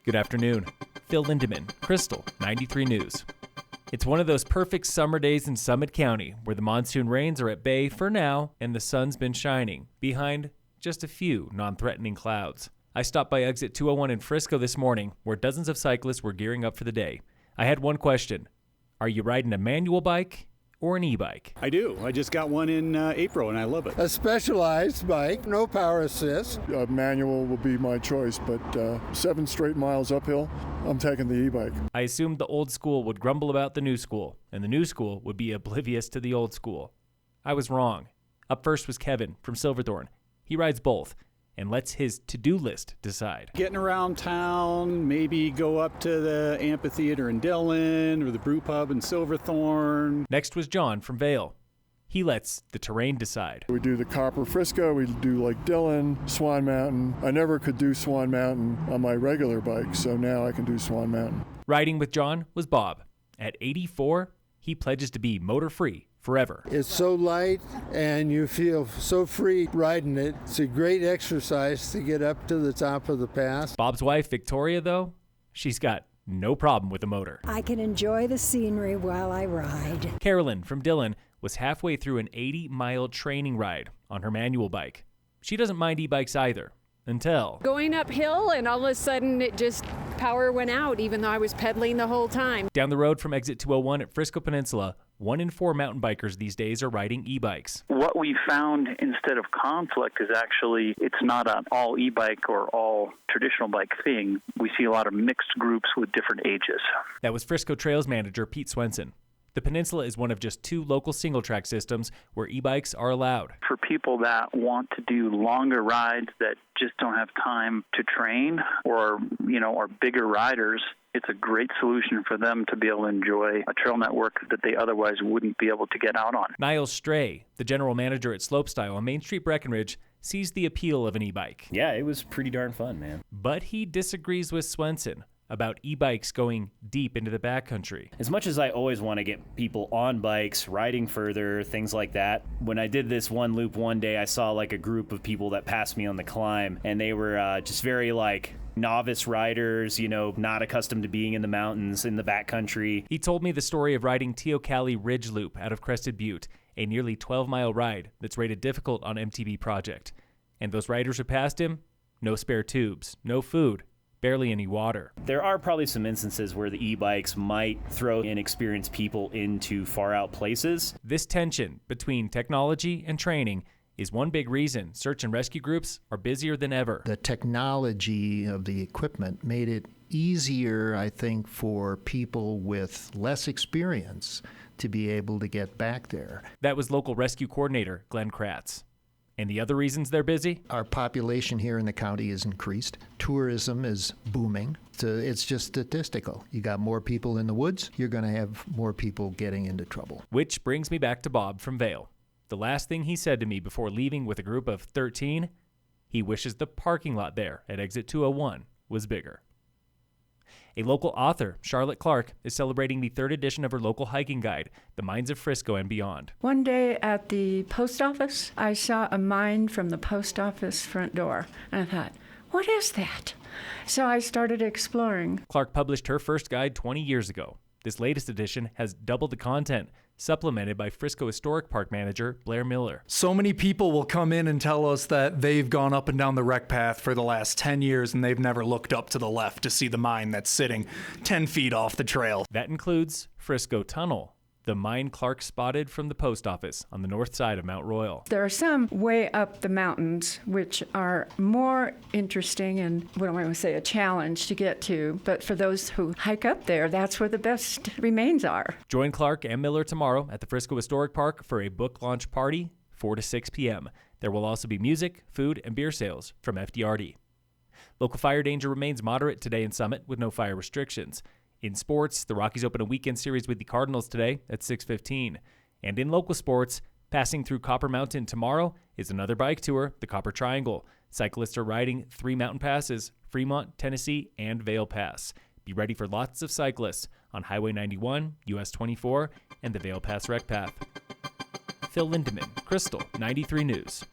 Good afternoon. Phil Lindemann, Krystal, 93 News. It's one of those perfect summer days in Summit County where the monsoon rains are at bay for now and the sun's been shining behind just a few non-threatening clouds. I stopped by exit 201 in Frisco this morning where dozens of cyclists were gearing up for the day. I had one question. Are you riding a manual bike or an e-bike? I do. I just got one in April and I love it. A specialized bike, no power assist. A manual will be my choice, but 7 straight miles uphill, I'm taking the e-bike. I assumed the old school would grumble about the new school, and the new school would be oblivious to the old school. I was wrong. Up first was Kevin from Silverthorne. He rides both and lets his to-do list decide. Getting around town, maybe go up to the amphitheater in Dillon or the brew pub in Silverthorne. Next was John from Vail. He lets the terrain decide. We do the Copper Frisco, we do like Dillon, Swan Mountain. I never could do Swan Mountain on my regular bike, so now I can do Swan Mountain. Riding with John was Bob. At 84, he pledges to be motor-free forever. It's so light and you feel so free riding it. It's a great exercise to get up to the top of the pass. Bob's wife, Victoria, though, she's got no problem with the motor. I can enjoy the scenery while I ride. Carolyn from Dillon was halfway through an 80-mile training ride on her manual bike. She doesn't mind e-bikes either, until going uphill and all of a sudden it just power went out even though I was pedaling the whole time. Down the road from exit 201 at Frisco Peninsula, 1 in 4 mountain bikers these days are riding e-bikes. What we found instead of conflict is actually it's not an all e-bike or all traditional bike thing. We see a lot of mixed groups with different ages. That was Frisco Trails manager Pete Swenson. The peninsula is one of just 2 local single-track systems where e-bikes are allowed. For people that want to do longer rides that just don't have time to train or, are bigger riders, it's a great solution for them to be able to enjoy a trail network that they otherwise wouldn't be able to get out on. Niles Stray, the general manager at Slopestyle on Main Street, Breckenridge, sees the appeal of an e-bike. Yeah, it was pretty darn fun, man. But he disagrees with Swenson about e-bikes going deep into the backcountry. As much as I always want to get people on bikes, riding further, things like that, when I did this one loop one day, I saw like a group of people that passed me on the climb, and they were just very novice riders, not accustomed to being in the mountains, in the backcountry. He told me the story of riding Teocalli Ridge Loop out of Crested Butte, a nearly 12-mile ride that's rated difficult on MTB Project. And those riders who passed him, no spare tubes, no food, barely any water. There are probably some instances where the e-bikes might throw inexperienced people into far out places. This tension between technology and training is one big reason search and rescue groups are busier than ever. The technology of the equipment made it easier, I think, for people with less experience to be able to get back there. That was local rescue coordinator Glenn Kratz. And the other reasons they're busy? Our population here in the county is increased. Tourism is booming. So it's just statistical. You got more people in the woods, you're going to have more people getting into trouble. Which brings me back to Bob from Vail. The last thing he said to me before leaving with a group of 13, he wishes the parking lot there at exit 201 was bigger. A local author, Charlotte Clark, is celebrating the 3rd edition of her local hiking guide, The Mines of Frisco and Beyond. One day at the post office, I saw a mine from the post office front door, and I thought, what is that? So I started exploring. Clark published her first guide 20 years ago. This latest edition has doubled the content, supplemented by Frisco Historic Park manager Blair Miller. So many people will come in and tell us that they've gone up and down the rec path for the last 10 years and they've never looked up to the left to see the mine that's sitting 10 feet off the trail. That includes Frisco Tunnel, the mine Clark spotted from the post office on the north side of Mount Royal. There are some way up the mountains which are more interesting and, what do I want to say, a challenge to get to. But for those who hike up there, that's where the best remains are. Join Clark and Miller tomorrow at the Frisco Historic Park for a book launch party, 4 to 6 p.m. There will also be music, food, and beer sales from FDRD. Local fire danger remains moderate today in Summit with no fire restrictions. In sports, the Rockies open a weekend series with the Cardinals today at 6:15. And in local sports, passing through Copper Mountain tomorrow is another bike tour, the Copper Triangle. Cyclists are riding 3 mountain passes, Fremont, Tennessee, and Vail Pass. Be ready for lots of cyclists on Highway 91, US 24, and the Vail Pass Recpath. Phil Lindemann, Krystal, 93 News.